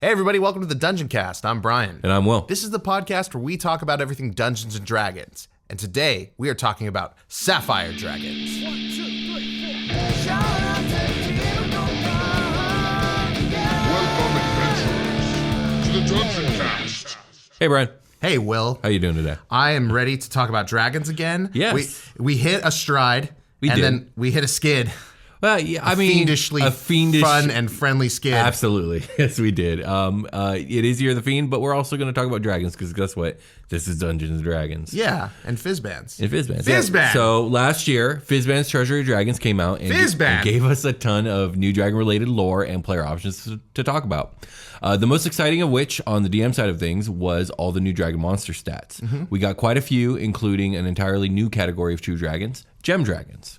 Hey everybody, welcome to the Dungeoncast. I'm Brian. And I'm Will. This is the podcast where we talk about everything Dungeons and Dragons. And today, we are talking about Sapphire Dragons. 1, 2, 3, 4. Shout out to Welcome, adventurers, to the Dungeoncast. Hey, Brian. Hey Will. How you doing today? I am ready to talk about dragons again. Yes. We hit a stride, We and did. then we hit a skid. Well, yeah, I mean, Fiendishly a fiendish, fun and friendly skid. Absolutely, yes, we did. It is Year of the Fiend, but we're also going to talk about dragons because guess what? This is Dungeons and Dragons. Yeah, and Fizbans. And Fizban. Fizban! Yeah. So last year, Fizban's Treasury Dragons came out and, Fizban! and gave us a ton of new dragon-related lore and player options to talk about. The most exciting of which, on the DM side of things, was all the new dragon monster stats. Mm-hmm. We got quite a few, including an entirely new category of true dragons, gem dragons.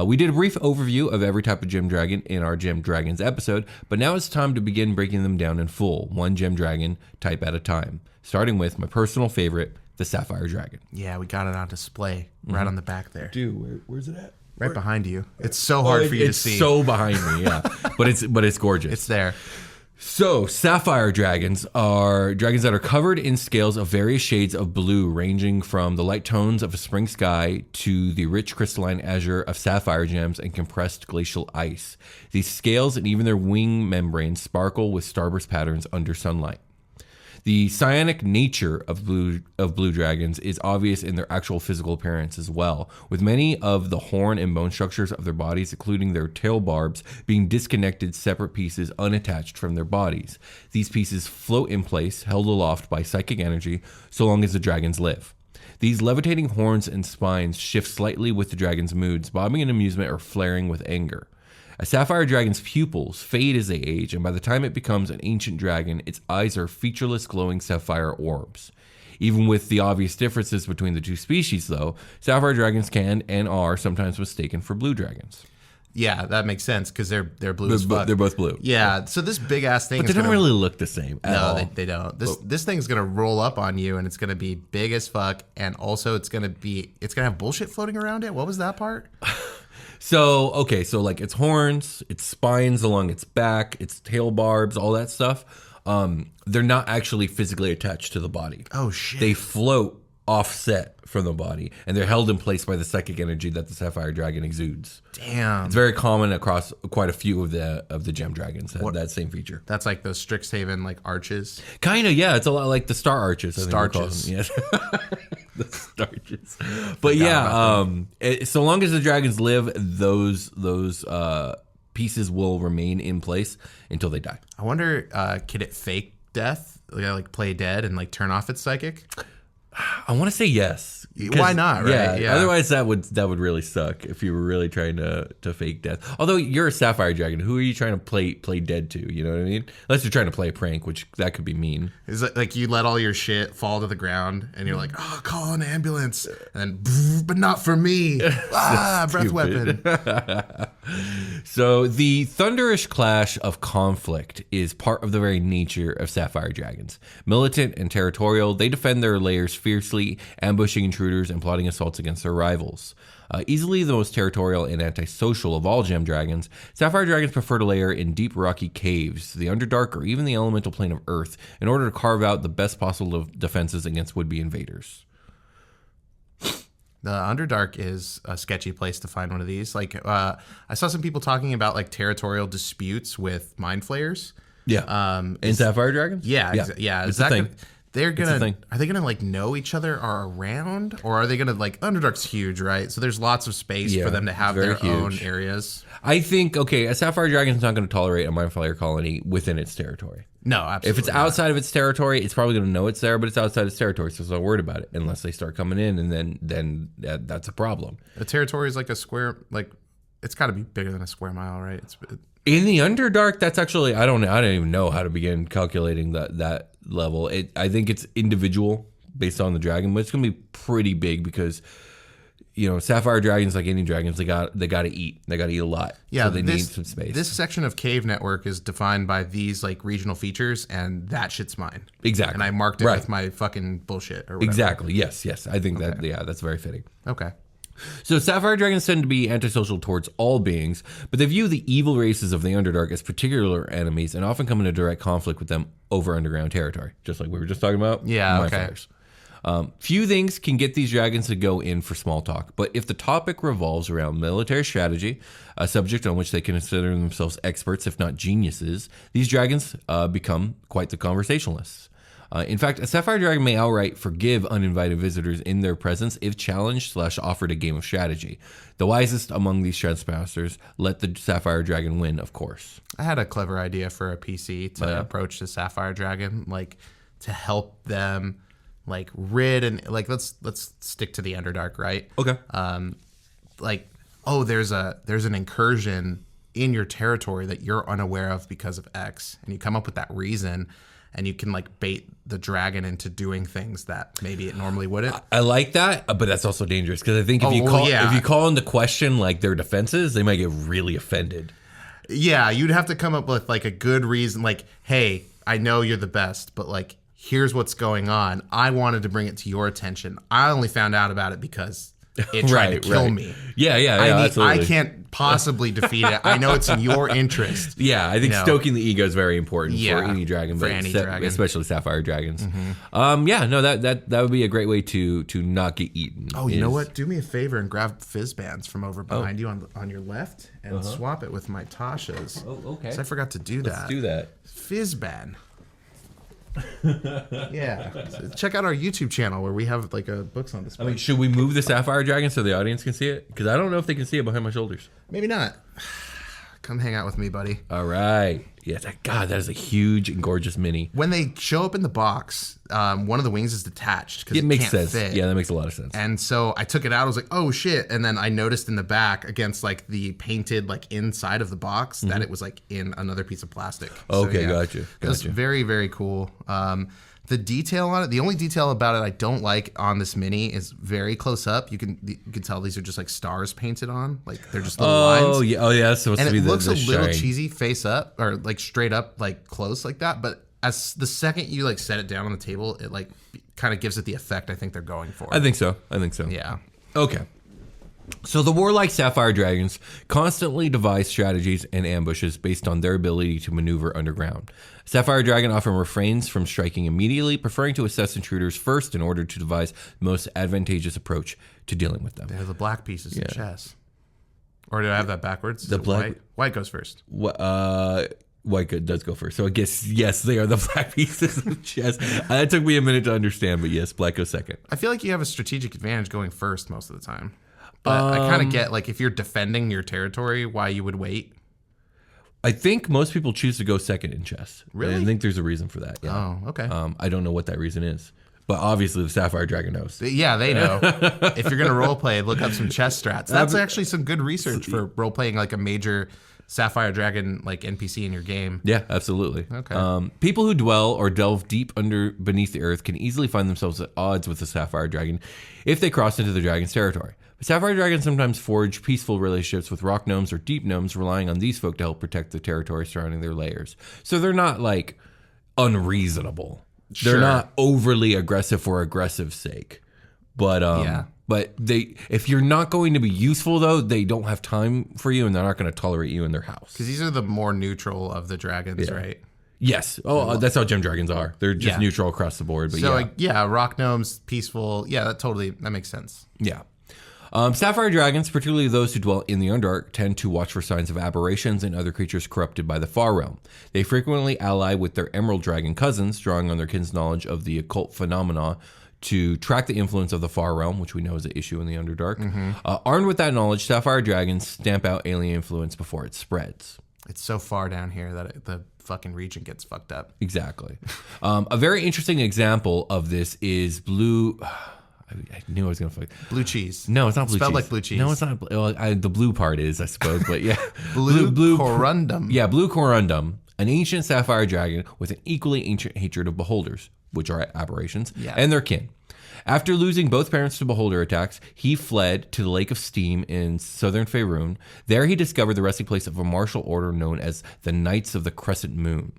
We did a brief overview of every type of gem dragon in our Gem Dragons episode, but now it's time to begin breaking them down in full, one gem dragon type at a time, starting with my personal favorite, the Sapphire Dragon. Yeah, we got it on display right on the back there. Dude, where's it at? Right behind you. It's so hard for you to see. It's so behind me, yeah. but it's gorgeous. It's there. So, Sapphire Dragons are dragons that are covered in scales of various shades of blue, ranging from the light tones of a spring sky to the rich crystalline azure of sapphire gems and compressed glacial ice. These scales and even their wing membranes sparkle with starburst patterns under sunlight. The psionic nature of blue dragons is obvious in their actual physical appearance as well, with many of the horn and bone structures of their bodies, including their tail barbs, being disconnected separate pieces unattached from their bodies. These pieces float in place, held aloft by psychic energy, so long as the dragons live. These levitating horns and spines shift slightly with the dragon's moods, bobbing in amusement or flaring with anger. A sapphire dragon's pupils fade as they age, and by the time it becomes an ancient dragon, its eyes are featureless glowing sapphire orbs. Even with the obvious differences between the two species, though, sapphire dragons can and are sometimes mistaken for blue dragons. Yeah, that makes sense because they're blue as fuck. They're both blue. Yeah, so this big ass thing But they don't really look the same at all. No, they don't. This thing's gonna roll up on you, and it's gonna be big as fuck, and also it's gonna have bullshit floating around it. What was that part? So like its horns, its spines along its back, its tail barbs, all that stuff, they're not actually physically attached to the body. Oh, shit. They float offset from the body, and they're held in place by the psychic energy that the Sapphire Dragon exudes. Damn. It's very common across quite a few of the gem dragons, that same feature. That's like those Strixhaven, like, arches. Kind of, yeah. It's a lot like the Star Arches. Starches. Yes. The Starches. But yeah, so long as the dragons live, those pieces will remain in place until they die. I wonder, can it fake death? Like play dead and like turn off its psychic? I want to say yes. Why not, right? Yeah. Otherwise, that would really suck if you were really trying to fake death. Although you're a Sapphire Dragon, who are you trying to play dead to? You know what I mean? Unless you're trying to play a prank, which that could be mean. Is it like you let all your shit fall to the ground and you're like, oh, call an ambulance, and but not for me. Breath weapon. So the thunderous clash of conflict is part of the very nature of Sapphire Dragons. Militant and territorial, they defend their lairs fiercely, ambushing intruders and plotting assaults against their rivals. Easily the most territorial and antisocial of all gem dragons, Sapphire Dragons prefer to lair in deep rocky caves, the Underdark, or even the elemental plane of Earth in order to carve out the best possible defenses against would-be invaders. The Underdark is a sketchy place to find one of these. Like, I saw some people talking about like territorial disputes with mind flayers. Yeah. In Sapphire Dragons? Yeah. It's a thing. Are they gonna like know each other are around, or are they gonna like Underdark's huge, right? So there's lots of space for them to have their own areas. I think a Sapphire Dragon's not going to tolerate a Mind Flayer colony within its territory. No, absolutely. If it's outside of its territory, it's probably going to know it's there, but it's outside its territory, so it's not worried about it unless they start coming in, and then that's a problem. The territory is like a square, like it's got to be bigger than a square mile, right? In the Underdark, that's actually I don't even know how to begin calculating that level. I think it's individual based on the dragon, but it's going to be pretty big because Sapphire Dragons, like any dragons, they got to eat. They got to eat a lot. Yeah, so they need some space. This section of Cave Network is defined by these like regional features, and that shit's mine. Exactly. And I marked it with my fucking bullshit or whatever. Exactly. Yes. I think that's very fitting. Okay. So Sapphire Dragons tend to be antisocial towards all beings, but they view the evil races of the Underdark as particular enemies and often come into direct conflict with them over underground territory, just like we were just talking about. Yeah, My okay. fires. Few things can get these dragons to go in for small talk, but if the topic revolves around military strategy, a subject on which they consider themselves experts, if not geniuses, these dragons become quite the conversationalists. In fact, a Sapphire Dragon may outright forgive uninvited visitors in their presence if challenged / offered a game of strategy. The wisest among these trespassers let the Sapphire Dragon win, of course. I had a clever idea for a PC to approach the Sapphire Dragon, like to help them like rid and like let's stick to the Underdark, right? Okay. Like, oh, there's an incursion in your territory that you're unaware of because of X, and you come up with that reason. And you can like bait the dragon into doing things that maybe it normally wouldn't. I like that, but that's also dangerous because I think if you call into question like their defenses, they might get really offended. Yeah, you'd have to come up with like a good reason, like, hey, I know you're the best, but like, here's what's going on. I wanted to bring it to your attention. I only found out about it because it tried to kill me. Yeah, absolutely. I can't possibly defeat it. I know it's in your interest. Yeah, I think stoking the ego is very important for any dragon, but dragon. especially Sapphire Dragons. That would be a great way to not get eaten. Oh, you know what? Do me a favor and grab Fizbans from over behind you on your left and swap it with my Tasha's. Oh, okay. 'Cause I forgot to do that. Let's do that. Fizban. Yeah. So check out our YouTube channel where we have like books on display. I mean, should we move the Sapphire Dragon so the audience can see it? Because I don't know if they can see it behind my shoulders. Maybe not. Come hang out with me, buddy. All right. Yeah, that is a huge and gorgeous mini. When they show up in the box, one of the wings is detached because It makes can't sense. fit. Yeah, that makes a lot of sense. And so I took it out. I was like, oh shit. And then I noticed in the back against like the painted like inside of the box that it was like in another piece of plastic. Okay, gotcha. That's very, very cool. The detail on it, the only detail about it I don't like on this mini is very close up. You can tell these are just like stars painted on. Like they're just little lines. Yeah, that's supposed And to be it the looks a little shine. cheesy face up or like straight up like close like that. But as the second you like set it down on the table, it like kind of gives it the effect I think they're going for. I think so. Yeah. Okay. So the warlike Sapphire Dragons constantly devise strategies and ambushes based on their ability to maneuver underground. Sapphire Dragon often refrains from striking immediately, preferring to assess intruders first in order to devise the most advantageous approach to dealing with them. They're the black pieces in chess. Or did I have that backwards? The black- white goes first. White does go first. So I guess, yes, they are the black pieces of chess. That took me a minute to understand, but yes, black goes second. I feel like you have a strategic advantage going first most of the time. But I kind of get like if you're defending your territory, why you would wait. I think most people choose to go second in chess. Really? I think there's a reason for that. Yeah. Oh, okay. I don't know what that reason is, but obviously the Sapphire Dragon knows. Yeah, they know. If you're gonna role play, look up some chess strats. That's actually some good research for role playing like a major Sapphire Dragon like NPC in your game. Yeah, absolutely. Okay. People who dwell or delve deep beneath the earth can easily find themselves at odds with the Sapphire Dragon if they cross into the dragon's territory. But Sapphire Dragons sometimes forge peaceful relationships with rock gnomes or deep gnomes, relying on these folk to help protect the territory surrounding their lairs. So they're not like unreasonable. Sure. They're not overly aggressive for aggressive's sake. But if you're not going to be useful though, they don't have time for you and they're not going to tolerate you in their house. Because these are the more neutral of the dragons, right? Yes. Oh, that's how gem dragons are. They're just neutral across the board. But So rock gnomes, peaceful. Yeah, that makes sense. Yeah. Sapphire dragons, particularly those who dwell in the Underdark, tend to watch for signs of aberrations and other creatures corrupted by the Far Realm. They frequently ally with their Emerald Dragon cousins, drawing on their kin's knowledge of the occult phenomena to track the influence of the Far Realm, which we know is an issue in the Underdark. Armed with that knowledge, Sapphire dragons stamp out alien influence before it spreads. It's so far down here that the fucking region gets fucked up. Exactly. A very interesting example of this is blue... I knew I was going to fuck. Blue cheese. No, it's not blue cheese. Spelled like blue cheese. No, it's not. Well, the blue part is, I suppose, but yeah. blue corundum. Yeah, blue corundum, an ancient sapphire dragon with an equally ancient hatred of beholders, which are aberrations, and their kin. After losing both parents to beholder attacks, he fled to the Lake of Steam in southern Faerun. There he discovered the resting place of a martial order known as the Knights of the Crescent Moon,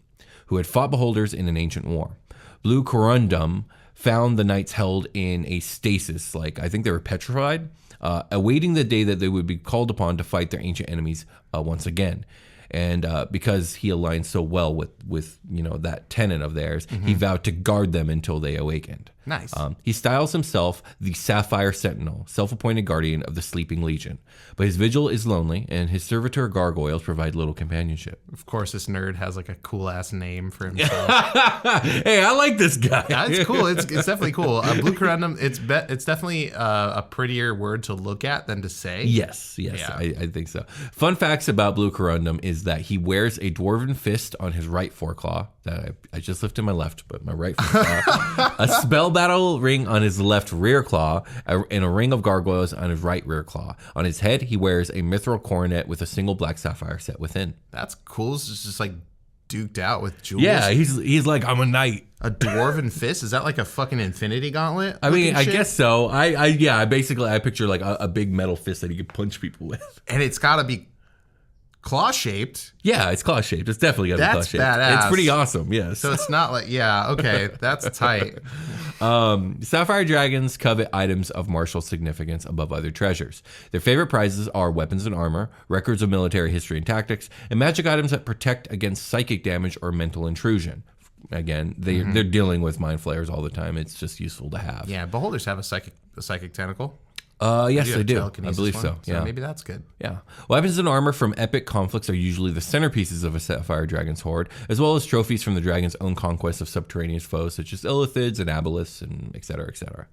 who had fought beholders in an ancient war. Blue corundum found the knights held in a stasis, like I think they were petrified, awaiting the day that they would be called upon to fight their ancient enemies once again. And because he aligned so well with that tenet of theirs, he vowed to guard them until they awakened. Nice. He styles himself the Sapphire Sentinel, self-appointed guardian of the Sleeping Legion. But his vigil is lonely, and his servitor gargoyles provide little companionship. Of course, this nerd has like a cool ass name for himself. Hey, I like this guy. Yeah, it's cool. It's definitely cool. Blue corundum. It's definitely a prettier word to look at than to say. Yes, Yeah. I think so. Fun facts about Blue corundum is that he wears a dwarven fist on his right foreclaw. That I just lifted my left, but my right foreclaw. A spell battle ring on his left rear claw, and a ring of gargoyles on his right rear claw. On his head, he wears a mithril coronet with a single black sapphire set within. That's cool. It's just like duked out with jewels. Yeah, he's like, I'm a knight. A dwarven fist? Is that like a fucking infinity gauntlet? I mean, I shit? guess so. I basically picture like a big metal fist that he could punch people with. And it's got to be claw shaped. Yeah, it's claw shaped. It's definitely got to be claw That's shaped. badass. It's pretty awesome. Yes. So it's not like, yeah, okay, that's tight. Sapphire dragons covet items of martial significance above other treasures. Their favorite prizes are weapons and armor, records of military history and tactics, and magic items that protect against psychic damage or mental intrusion. Again, they're dealing with mind flayers all the time. It's just useful to have. Yeah, beholders have a psychic tentacle. Yes, You they have do. I telekinesis believe one, so. Yeah. maybe that's good. Yeah. Weapons and armor from epic conflicts are usually the centerpieces of a Sapphire Dragon's horde, as well as trophies from the dragon's own conquest of subterraneous foes such as illithids and abelisks, and et cetera, et cetera.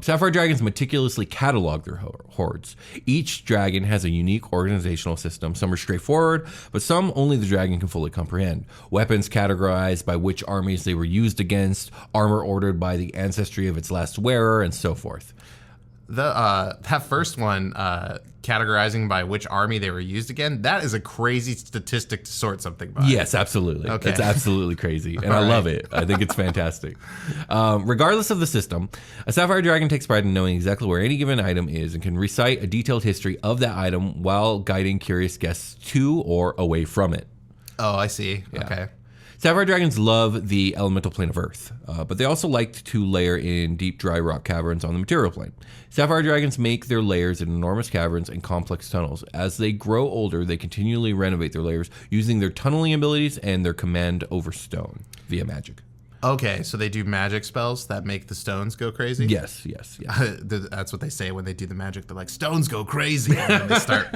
Sapphire Dragons meticulously catalog their hordes. Each dragon has a unique organizational system. Some are straightforward, but some only the dragon can fully comprehend. Weapons categorized by which armies they were used against, armor ordered by the ancestry of its last wearer, and so forth. That first one, categorizing by which army they were used again, that is a crazy statistic to sort something by. Yes, absolutely. Okay. It's absolutely crazy, and I love it. I think it's fantastic. Regardless of the system, a Sapphire Dragon takes pride in knowing exactly where any given item is and can recite a detailed history of that item while guiding curious guests to or away from it. Oh, I see. Okay. Sapphire Dragons love the elemental plane of Earth, but they also like to lair in deep, dry rock caverns on the material plane. Sapphire Dragons make their lairs in enormous caverns and complex tunnels. As they grow older, they continually renovate their lairs using their tunneling abilities and their command over stone via magic. Okay, so they do magic spells that make the stones go crazy? Yes. That's what they say when they do the magic. They're like, stones go crazy. And then they start,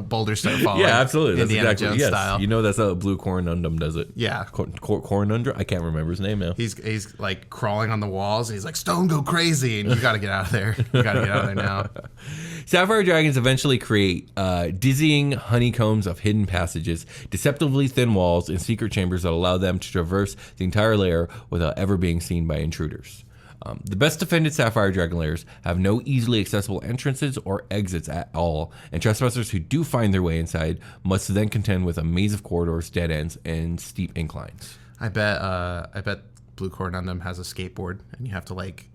boulders start falling. Yeah, absolutely. That's Indiana exactly Jones style. You know that's how Blue Corundum does it. Yeah. Corundum? I can't remember his name now. He's like crawling on the walls and he's like, stone go crazy. And you got to get out of there. You got to get out of there now. Sapphire Dragons eventually create dizzying honeycombs of hidden passages, deceptively thin walls, and secret chambers that allow them to traverse the entire lair without ever being seen by intruders. The best defended Sapphire Dragon lairs have no easily accessible entrances or exits at all, and trespassers who do find their way inside must then contend with a maze of corridors, dead ends, and steep inclines. I bet Blue Corundum has a skateboard and you have to like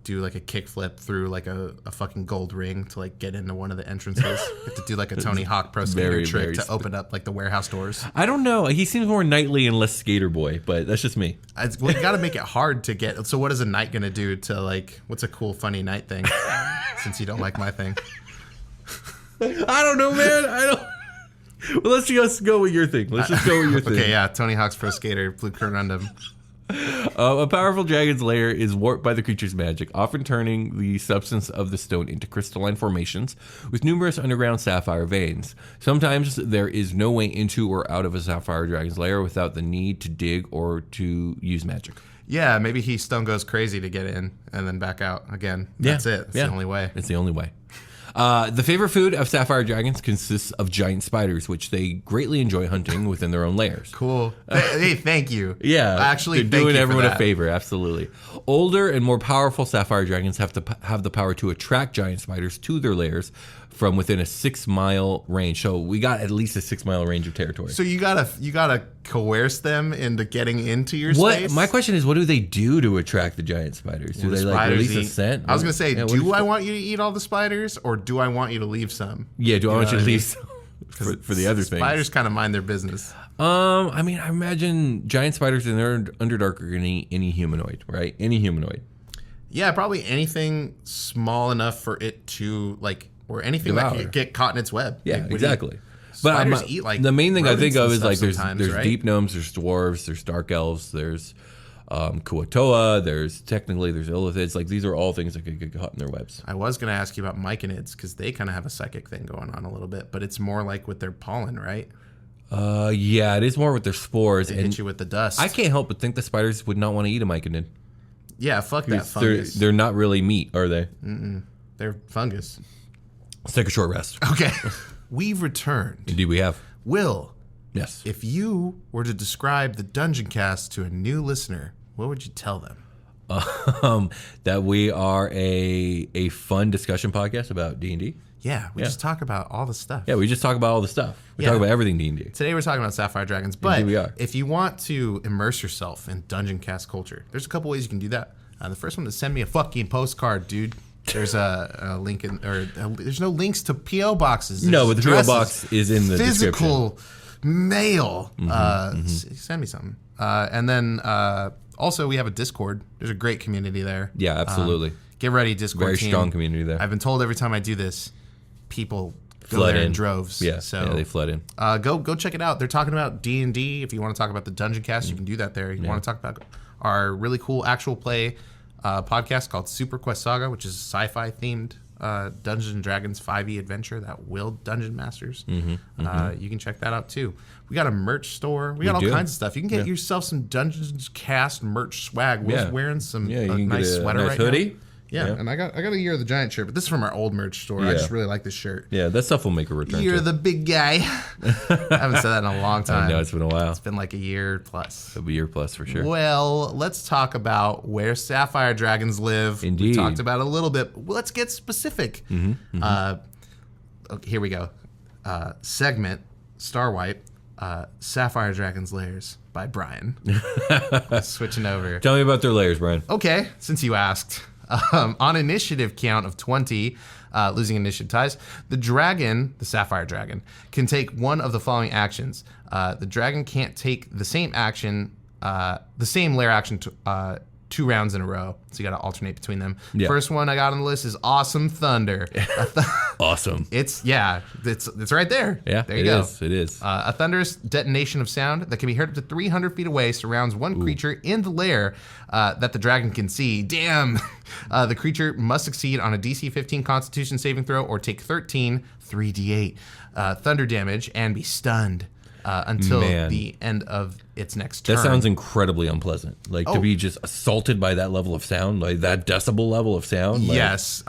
do like a kickflip through like a fucking gold ring to like get into one of the entrances. You have to do like a Tony Hawk Pro Skater trick to open up like the warehouse doors. I don't know. He seems more knightly and less skater boy, but that's just me. Well, you got to make it hard to get. So what is a knight going to do to like, what's a cool, funny knight thing? Since you don't like my thing. I don't know, man. I don't. Well, let's just go with your thing. Let's just go with your thing. Okay, yeah. Tony Hawk's Pro Skater, Blue Corundum. A powerful dragon's lair is warped by the creature's magic, often turning the substance of the stone into crystalline formations with numerous underground sapphire veins. Sometimes there is no way into or out of a sapphire dragon's lair without the need to dig or to use magic. Yeah, maybe he stone goes crazy to get in and then back out again. That's it. It's the only way. It's the only way. The favorite food of sapphire dragons consists of giant spiders, which they greatly enjoy hunting within their own lairs. Cool. Hey, thank you. Yeah, actually, they're doing everyone a favor. Absolutely. Older and more powerful sapphire dragons have the power to attract giant spiders to their lairs from within a 6-mile range. So we got at least a 6-mile range of territory. So you gotta coerce them into getting into your space. My question is, what do they do to attract the giant spiders? Do they like release a scent? I was gonna say, do I want you to eat all the spiders, or do I want you to leave some? Yeah, do I want you to leave some for the other things? Spiders kind of mind their business. I mean, I imagine giant spiders in their Underdark are gonna eat any humanoid, right? Any humanoid. Yeah, probably anything small enough for it to like, or anything Devour. that could get caught in its web. Yeah, Like, exactly. Spiders eat like the main thing I think rodents of and is stuff like there's sometimes, right? deep gnomes, there's dwarves, there's dark elves, there's Kuatoa, there's illithids. Like these are all things that could get caught in their webs. I was going to ask you about myconids because they kind of have a psychic thing going on a little bit, but it's more like with their pollen, right? Yeah, it is more with their spores. They And hit you with the dust. I can't help but think the spiders would not want to eat a myconid. Yeah, fuck that fungus. They're not really meat, are they? They're fungus. Let's take a short rest. Okay. We've returned. Indeed, we have. Will, Yes. if you were to describe the Dungeoncast to a new listener, what would you tell them? That we are a fun discussion podcast about D&D. Yeah, we just talk about all the stuff. Yeah, we just talk about all the stuff. We Yeah. talk about everything D&D. Today we're talking about Sapphire Dragons, but Indeed we are. if you want to immerse yourself in Dungeoncast culture, there's a couple ways you can do that. The first one is send me a fucking postcard, dude. There's a link in, there's no links to PO boxes. No, There's but the PO addresses, box is in the physical mail. Send me something. And then also we have a Discord. There's a great community there. Yeah, absolutely. Get ready, Discord Very team. strong community there. I've been told every time I do this, people go Flood there in in. droves. Yeah, so yeah, they flood in. go check it out. They're talking about D&D. If you want to talk about the Dungeoncast, you can do that there. You want to talk about our really cool actual play podcast called Super Quest Saga, which is a sci-fi themed Dungeons and Dragons 5e adventure that will Dungeon Masters. You can check that out too. We got a merch store. We got all do. kinds of stuff. You can get yourself some Dungeons Cast merch swag. Will's Yeah. wearing some Yeah, you can nice get a sweater nice right hoodie. now. Yeah, and I got a Year of the Giant shirt, but this is from our old merch store. I Yeah. just really like this shirt. Yeah, that stuff will make a return. You're to. the big guy. I haven't said that in a long time. I know, it's been a while. It's been like a year plus. It'll be a year plus for sure. Well, let's talk about where Sapphire Dragons live. We Indeed. talked about it a little bit. Well, let's get specific. Okay, here we go. Segment, Star Wipe, Sapphire Dragons Lairs by Brian. Switching over. Tell me about their layers, Brian. Okay, since you asked. On initiative count of 20, losing initiative ties, the Sapphire Dragon, can take one of the following actions. The dragon can't take the same action, the same lair action 2 rounds in a row. So you got to alternate between them. Yeah. First one I got on the list is Awesome Thunder. Awesome. It's right there. Yeah, there you go. It is. A thunderous detonation of sound that can be heard up to 300 feet away surrounds one creature in the lair that the dragon can see. Damn! The creature must succeed on a DC 15 Constitution saving throw or take 13 3d8 thunder damage and be stunned until Man. the end of its next turn. That sounds incredibly unpleasant. Like to be just assaulted by that level of sound, like that decibel level of sound. Like, Yes.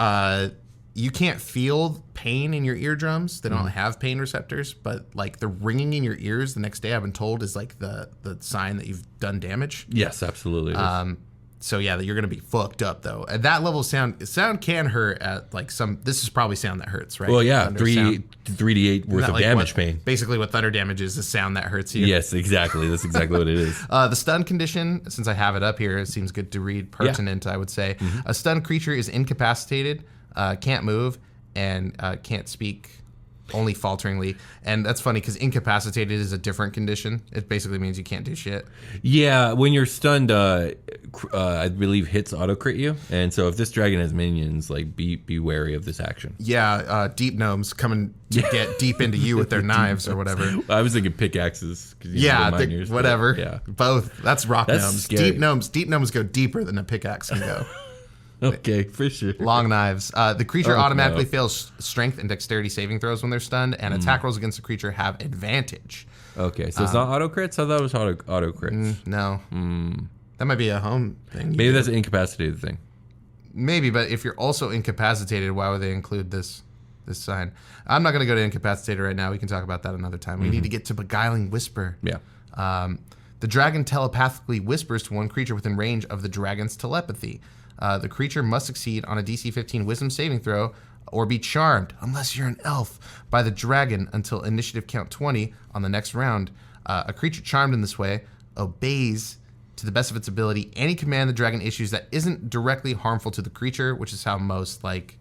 You can't feel pain in your eardrums. They don't have pain receptors, but like the ringing in your ears the next day, I've been told, is like the sign that you've done damage. Yes, absolutely. it is. So yeah, you're gonna be fucked up though. At that level of sound can hurt at like some. This is probably sound that hurts, right? Well, yeah, Thunder sound. 3d8 worth Isn't that of like damage what- pain. Basically, what thunder damage is sound that hurts you. Yes, exactly. That's exactly what it is. The stun condition, since I have it up here, it seems good to read. Pertinent, I would say. A stunned creature is incapacitated, can't move, and can't speak, only falteringly. And that's funny because incapacitated is a different condition. It basically means you can't do shit. Yeah, when you're stunned, I believe hits auto crit you, and so if this dragon has minions, like be wary of this action. Yeah, deep gnomes coming to get deep into you with their knives or whatever. I was thinking pickaxes. 'Cause you Yeah, know, miners, but whatever. Yeah. Both. That's rock That's gnomes. scary. Deep gnomes go deeper than a pickaxe can go. Okay, for sure. Long knives. The creature Oh, automatically no. fails strength and dexterity saving throws when they're stunned, and attack rolls against the creature have advantage. Okay, so it's not auto crits? I thought it was auto crits. No. That might be a home thing. Maybe that's an incapacitated thing. Maybe, but if you're also incapacitated, why would they include this sign? I'm not going to go to incapacitated right now. We can talk about that another time. We need to get to Beguiling Whisper. Yeah. The dragon telepathically whispers to one creature within range of the dragon's telepathy. The creature must succeed on a DC 15 Wisdom saving throw or be charmed, unless you're an elf, by the dragon until initiative count 20 on the next round. A creature charmed in this way obeys, to the best of its ability, any command the dragon issues that isn't directly harmful to the creature, which is how most like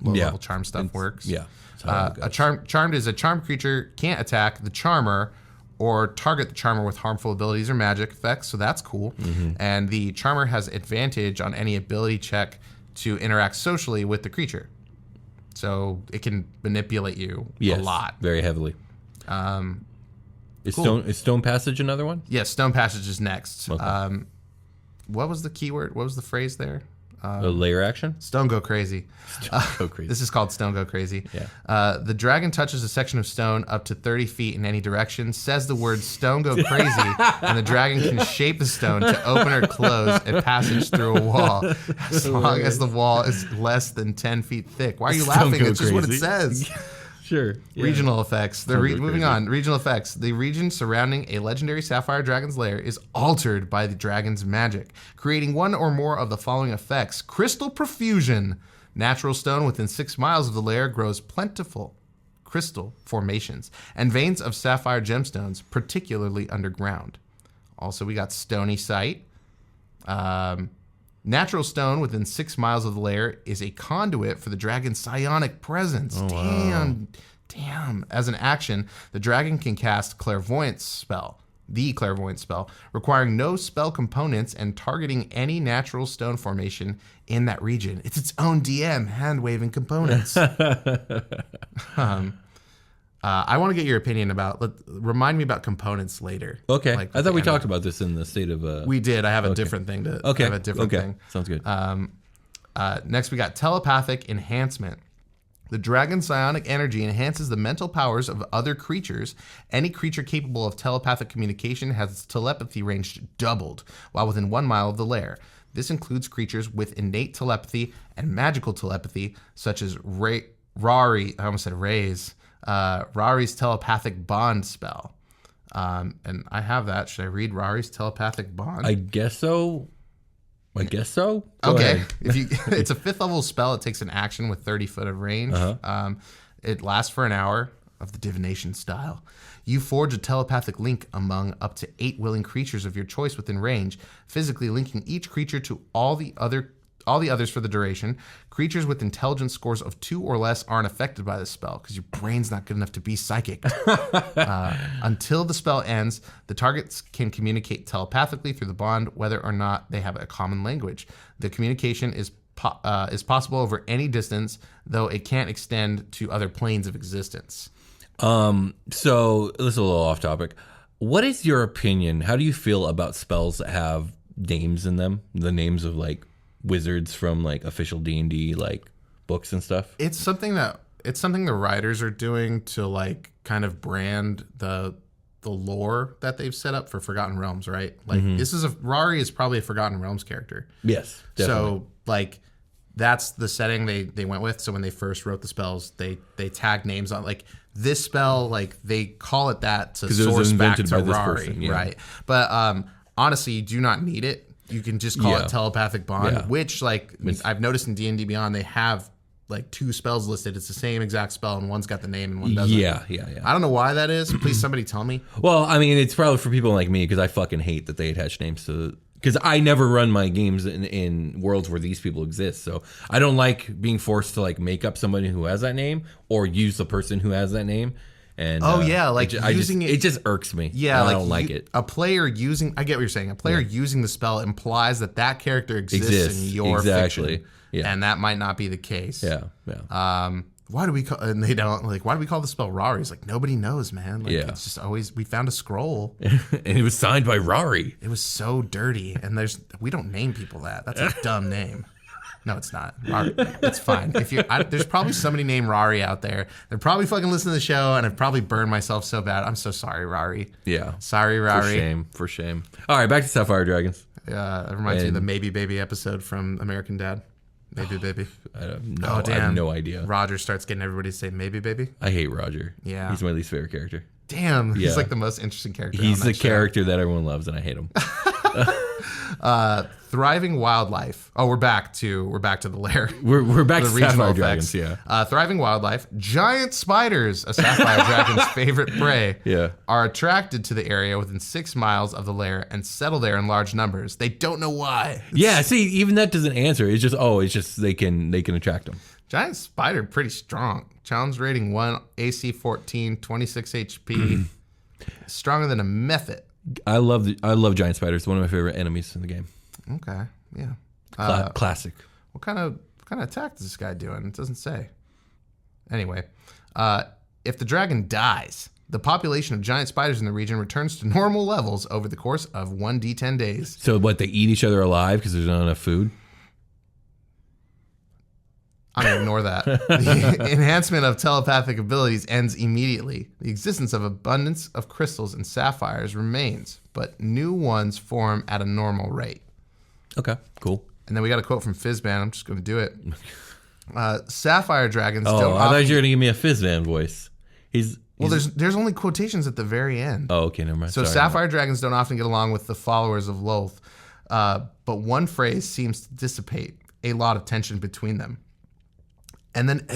low-level charm stuff works. Yeah. That's how it Charmed is a charmed creature can't attack the charmer or target the charmer with harmful abilities or magic effects, so that's cool. And the charmer has advantage on any ability check to interact socially with the creature. So it can manipulate you a lot. Very heavily. Is Stone Passage another one? Yeah, Stone Passage is next. Okay. What was the keyword? What was the phrase there? A layer action? Stone Go Crazy. Go crazy. This is called Stone Go Crazy. Yeah. The dragon touches a section of stone up to 30 feet in any direction, says the word Stone Go Crazy, and the dragon can shape the stone to open or close a passage through a wall as long as the wall is less than 10 feet thick. Why are you Stone laughing? Go It's just what it Crazy. says. Sure. Yeah. Regional effects. Moving crazy. on. Regional effects. The region surrounding a legendary Sapphire Dragon's lair is altered by the dragon's magic, creating one or more of the following effects. Crystal profusion. Natural stone within 6 miles of the lair grows plentiful crystal formations and veins of sapphire gemstones, particularly underground. Also, we got stony sight. Natural stone within 6 miles of the lair is a conduit for the dragon's psionic presence. Damn. As an action, the dragon can cast the clairvoyance spell, requiring no spell components and targeting any natural stone formation in that region. It's its own DM, hand-waving components. I want to get your opinion about, remind me about components later. Okay. Like, I thought we talked about this in the state of... We did. I have a different thing to... Okay. I have a different thing. Sounds good. Next, we got telepathic enhancement. The dragon's psionic energy enhances the mental powers of other creatures. Any creature capable of telepathic communication has its telepathy range doubled while within 1 mile of the lair. This includes creatures with innate telepathy and magical telepathy, such as Rari's telepathic bond spell. And I have that. Should I read Rari's telepathic bond? I guess so. Go Okay. ahead. It's a 5th level spell. It takes an action with 30 foot of range. It lasts for an hour of the divination style. You forge a telepathic link among up to 8 willing creatures of your choice within range, physically linking each creature to all the others for the duration. Creatures with intelligence scores of 2 or less aren't affected by this spell because your brain's not good enough to be psychic. Until the spell ends, the targets can communicate telepathically through the bond, whether or not they have a common language. The communication is possible over any distance, though it can't extend to other planes of existence. So this is a little off topic. What is your opinion? How do you feel about spells that have names in them? The names of like wizards from like official D&D like books and stuff? It's something the writers are doing to like kind of brand the lore that they've set up for Forgotten Realms, right? Like Rari is probably a Forgotten Realms character. Yes, definitely. So like that's the setting they went with. So when they first wrote the spells, they tagged names on like this spell, like they call it that to source back to Rari, person, yeah. right? But honestly, you do not need it. You can just call it telepathic bond, which like I've noticed in D&D Beyond, they have like 2 spells listed. It's the same exact spell, and one's got the name and one doesn't. Yeah. I don't know why that is. Please, somebody tell me. Well, I mean, it's probably for people like me because I fucking hate that they attach names to. Because I never run my games in worlds where these people exist, so I don't like being forced to like make up somebody who has that name or use the person who has that name. And it just irks me. Yeah, I don't like it. A player using, I get what you're saying. A player using the spell implies that character exists in your fiction. Yeah. And that might not be the case. Yeah. Why do we call, and they don't like, why do we call the spell Rari? It's like, nobody knows, man. Like, it's just always, we found a scroll. And it was signed by Rari. It was so dirty. And we don't name people that. That's a dumb name. No, it's not. Rari, it's fine. There's probably somebody named Rari out there. They're probably fucking listening to the show, and I've probably burned myself so bad. I'm so sorry, Rari. Yeah. Sorry, Rari. For shame. All right, back to Sapphire Dragons. It reminds me of the Maybe Baby episode from American Dad. Maybe Baby. I have no idea. Roger starts getting everybody to say Maybe Baby. I hate Roger. Yeah. He's my least favorite character. Damn. He's like the most interesting character. He's the character that everyone loves, and I hate him. Thriving wildlife. Oh, we're back to the lair. We're back to regional Sapphire effects. Dragons, yeah. Thriving wildlife. Giant spiders, a Sapphire Dragon's favorite prey, are attracted to the area within 6 miles of the lair and settle there in large numbers. They don't know why. See, even that doesn't answer. It's just they can attract them. Giant spider, pretty strong. Challenge rating 1, AC 14, 26 HP. Stronger than a method. I love giant spiders. One of my favorite enemies in the game. Okay, yeah. Classic. What kind of attack is this guy doing? It doesn't say. Anyway, if the dragon dies, the population of giant spiders in the region returns to normal levels over the course of 1d10 days. So what? They eat each other alive because there's not enough food. I'm going to ignore that. The enhancement of telepathic abilities ends immediately. The existence of abundance of crystals and sapphires remains, but new ones form at a normal rate. Okay, cool. And then we got a quote from Fizban. I'm just going to do it. Sapphire dragons Oh, don't I thought often... you were going to give me a Fizban voice. Well, there's only quotations at the very end. Oh, okay, never mind. So Sorry. sapphire dragons don't often get along with the followers of Lolth, but one phrase seems to dissipate a lot of tension between them. And then,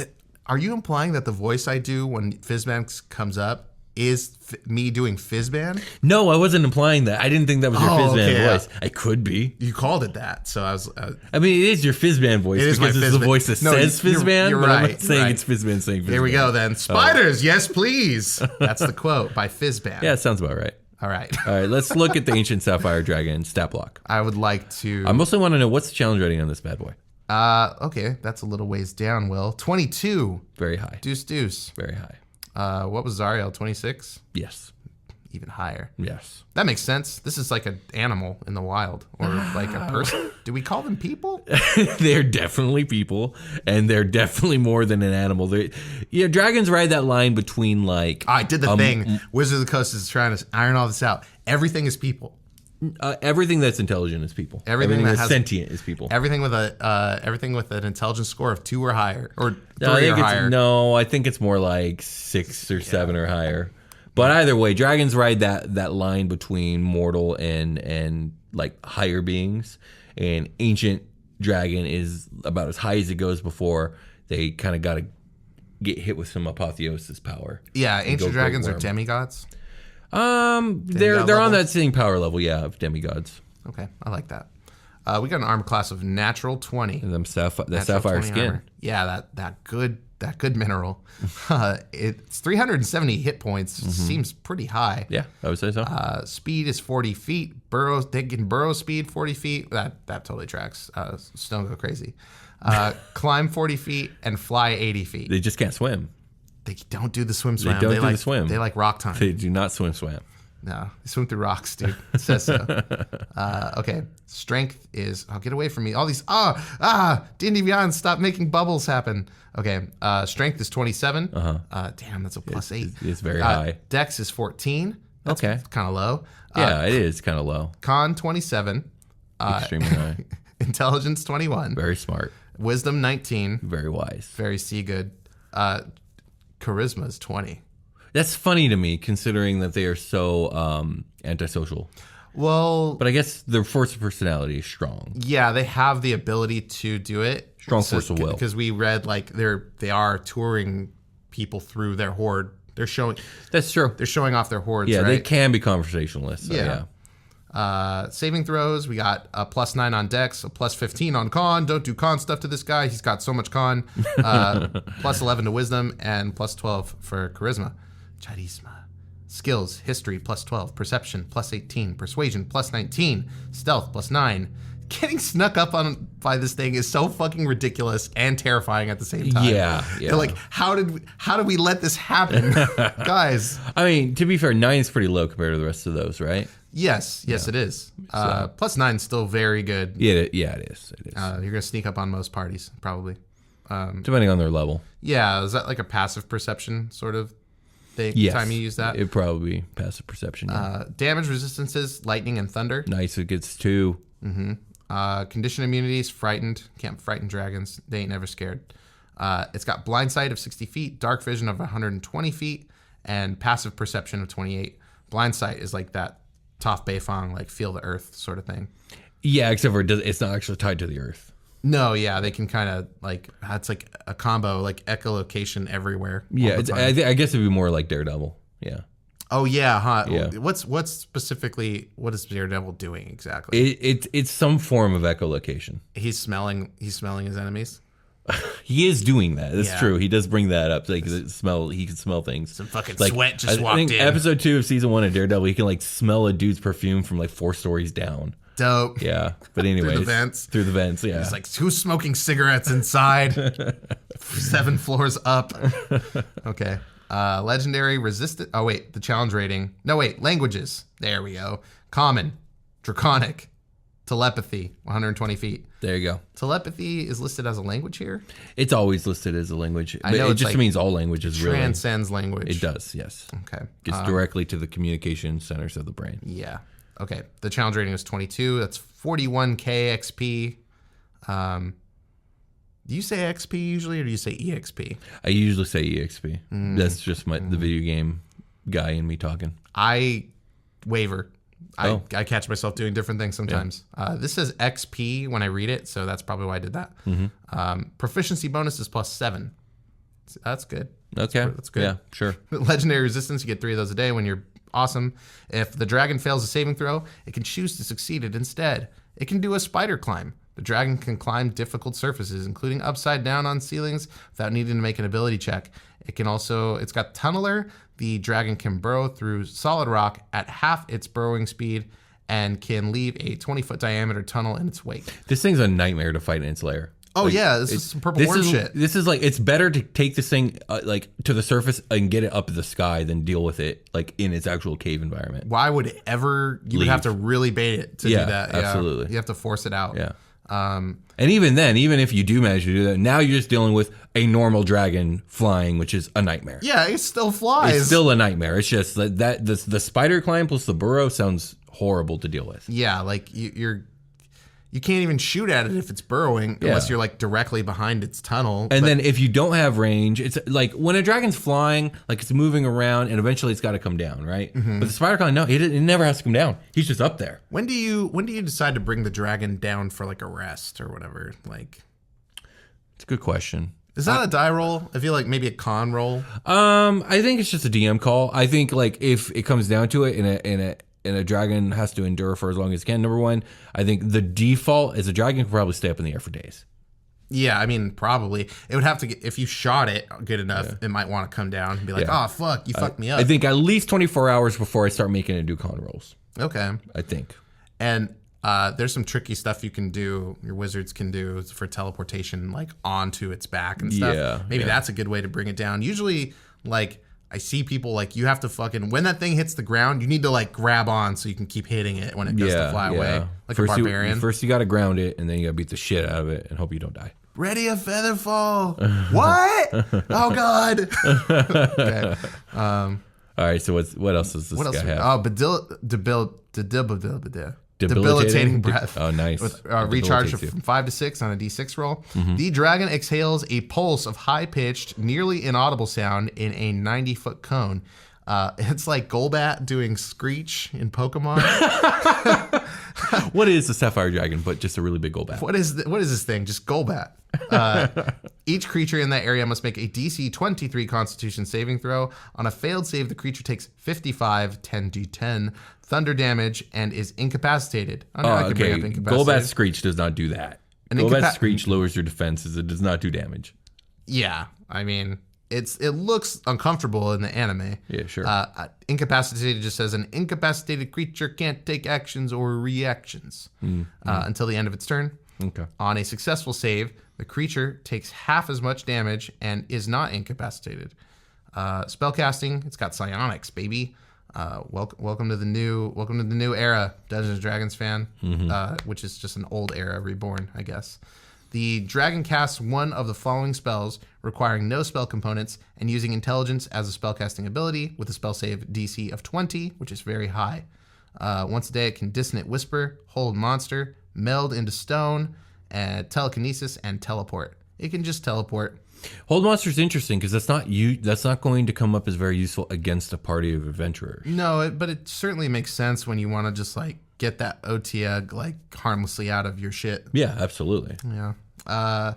are you implying that the voice I do when Fizban comes up is me doing Fizban? No, I wasn't implying that. I didn't think that was your Fizban okay, voice. I could be. You called it that, so I was... I mean, it is your Fizban voice It is because my it's the Fizban. voice that No, says Fizban, you're but I'm right, not saying right. it's Fizban saying Fizban. Here we go, then. Spiders, yes, please. That's the quote by Fizban. Yeah, it sounds about right. All right. All right, let's look at the Ancient Sapphire Dragon stat block. I would like to... I mostly want to know what's the challenge rating on this bad boy. Okay, that's a little ways down, Will. 22. Very high. Deuce. Very high. What was Zariel? 26? Yes. Even higher. Yes. That makes sense. This is like an animal in the wild, or like a person. Do we call them people? They're definitely people, and they're definitely more than an animal. Dragons ride that line between like... I did the thing. Wizard of the Coast is trying to iron all this out. Everything is people. Everything that's intelligent is people. Everything that that's has- sentient is people. Everything with an intelligence score of 2 or higher, or 3 I or higher. I think it's more like 6 or 7 or higher. But either way, dragons ride that line between mortal and like higher beings. And ancient dragon is about as high as it goes before they kind of got to get hit with some apotheosis power. Yeah, go ancient dragons great are worm. demigods. They're level? on that same power level, yeah, of demigods. Okay, I like that. We got an armor class of natural 20. And them sapphire Natural 20 skin. armor. Yeah, that good mineral. It's 370 hit points. Seems pretty high. Yeah, I would say so. Speed is 40 feet. They can burrow speed 40 feet. That totally tracks. Stone go crazy. Climb 40 feet and fly 80 feet. They just can't swim. They don't do the swim. They don't do the swim. They like rock time. They do not swim. No, they swim through rocks, dude. It says so. Okay, strength is... Oh, get away from me. All these... D&D Beyond, stop making bubbles happen. Okay, strength is 27. Damn, that's a plus 8. It's very high. Dex is 14. That's Okay. kind of low. Yeah, it is kind of low. Con 27. Extremely high. Intelligence 21. Very smart. Wisdom 19. Very wise. Very good. Charisma is 20. That's funny to me, considering that they are so antisocial. Well, But I guess their force of personality is strong. yeah, they have the ability to do it. Strong force of will. Because we read like they are touring people through their horde. They're showing That's true. off their hordes. Yeah, right? they can be conversationalists. So yeah. Saving throws. We got a plus 9 on Dex, a plus 15 on Con. Don't do Con stuff to this guy. He's got so much Con. Plus 11 to Wisdom and plus 12 for Charisma. Charisma. Skills, history, plus 12. Perception, plus 18. Persuasion, plus 19. Stealth, plus 9. Getting snuck up on by this thing is so fucking ridiculous and terrifying at the same time. Yeah. They're like, how did we let this happen? Guys. I mean, to be fair, 9 is pretty low compared to the rest of those, right? Yes, it is. Plus 9 is still very good. Yeah, it is. It is. You're going to sneak up on most parties, probably. Depending on their level. Yeah, is that like a passive perception sort of thing? Yes. Time you use that? It'd probably be passive perception. Yeah. Damage resistances, lightning and thunder. Nice, it gets 2. Condition immunities, frightened. Can't frighten dragons. They ain't never scared. It's got blind sight of 60 feet, dark vision of 120 feet, and passive perception of 28. Blind sight is like that Toph Beifong, like feel the earth sort of thing. Yeah, except for it's not actually tied to the earth. No, yeah, they can kind of like, it's like a combo, like echolocation everywhere. Yeah, all the time. I guess it'd be more like Daredevil. Yeah. Oh yeah, huh? Yeah. What's specifically, what is Daredevil doing exactly? It's some form of echolocation. He's smelling his enemies. He is doing that. That's Yeah. true. He does bring that up. Like he can smell things. Some fucking sweat just I walked think in. episode 2 of season 1 of Daredevil, he can like smell a dude's perfume from like 4 stories down. Dope. Yeah, but anyway, Through the vents. Yeah, He's like, who's smoking cigarettes inside? 7 floors up. Okay. Legendary, resistant. Oh, wait. The challenge rating. No, wait. Languages. There we go. Common. Draconic. Telepathy. 120 feet. there you go. Telepathy is listed as a language here. It's always listed as a language. I But know it it's just like means all languages, really. Transcends language. It does, yes. Okay. Gets directly to the communication centers of the brain. Yeah. Okay. The challenge rating is 22. That's 41k XP. Do you say XP usually, or do you say EXP? I usually say EXP. That's just the video game guy in me talking. I waver. I Oh. catch myself doing different things sometimes. This says XP when I read it, so that's probably why I did that. Proficiency bonus is +7. That's good. Okay. That's good. Yeah, sure. Legendary resistance, you get 3 of those a day when you're awesome. If the dragon fails a saving throw, it can choose to succeed it instead. It can do a spider climb. The dragon can climb difficult surfaces, including upside down on ceilings, without needing to make an ability check. It can also, it's got Tunneler. The dragon can burrow through solid rock at half its burrowing speed and can leave a 20-foot diameter tunnel in its wake. This thing's a nightmare to fight in its lair. Oh, yeah, this is some purple worm shit. This is like, it's better to take this thing like to the surface and get it up to the sky than deal with it like in its actual cave environment. Why would it ever, you would have to really bait it to do that. Absolutely. You have to force it out. Yeah. And even then, even if you do manage to do that, now you're just dealing with a normal dragon flying, which is a nightmare. Yeah, it still flies. It's still a nightmare. It's just that the spider climb plus the burrow sounds horrible to deal with. Yeah, like you can't even shoot at it if it's burrowing unless you're like directly behind its tunnel. And then if you don't have range, it's like when a dragon's flying, like it's moving around and eventually it's got to come down, right? But the spider climb, no, it never has to come down. He's just up there. when do you decide to bring the dragon down for like a rest or whatever? Like, It's a good question. is that a die roll? I feel like maybe a con roll. I think it's just a DM call. I think like if it comes down to it and a dragon has to endure for as long as it can, number one, I think the default is a dragon can probably stay up in the air for days. Yeah, I mean, probably. It would have to get, if you shot it good enough, it might want to come down and be like, oh, fuck, you fucked me up. I think at least 24 hours before I start making it do con rolls. Okay. I think. And there's some tricky stuff you can do, your wizards can do for teleportation, like onto its back and stuff. Yeah, Maybe yeah. that's a good way to bring it down. Usually, like, I see people, like, you have to fucking, when that thing hits the ground, you need to, like, grab on so you can keep hitting it when it goes to fly away. Like first a barbarian. First you got to ground it, and then you got to beat the shit out of it and hope you don't die. Ready a feather fall. What? Oh, God. Okay. All right, so what else does this What else? guy have? Oh, debilitating breath. Oh, nice. With recharge Debilitates you. from 5 to 6 on a d6 roll. Mm-hmm. The dragon exhales a pulse of high-pitched, nearly inaudible sound in a 90-foot cone. It's like Golbat doing Screech in Pokemon. What is the Sapphire Dragon, but just a really big gold bat? What is this thing? Just Golbat. Each creature in that area must make a DC 23 Constitution saving throw. On a failed save, the creature takes 55 10d10 thunder damage and is incapacitated. I know I can bring up Golbat incapacitated. Screech does not do that. An Golbat Screech lowers your defenses. It does not do damage. Yeah, I mean, it looks uncomfortable in the anime. Yeah, sure. Incapacitated just says an incapacitated creature can't take actions or reactions until the end of its turn. Okay. On a successful save, the creature takes half as much damage and is not incapacitated. Spellcasting, it's got psionics, baby. Welcome to the new era, Dungeons and Dragons fan, which is just an old era reborn, I guess. The dragon casts one of the following spells, requiring no spell components and using intelligence as a spellcasting ability with a spell save DC of 20, which is very high. Once a day, it can dissonant whisper, hold monster, meld into stone, telekinesis, and teleport. It can just teleport. Hold monster is interesting because that's not going to come up as very useful against a party of adventurers. No, but it certainly makes sense when you want to just like get that OTG like harmlessly out of your shit. Yeah, absolutely. Yeah.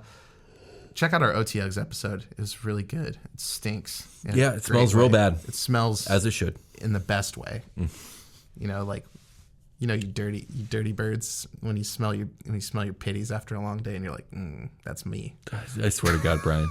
Check out our OTGs episode. It was really good. It stinks. It smells real bad. It smells As it should. in the best way. You know, like You know, you dirty birds. When you smell your pitties after a long day, and you're like, that's me. I swear to God, Brian.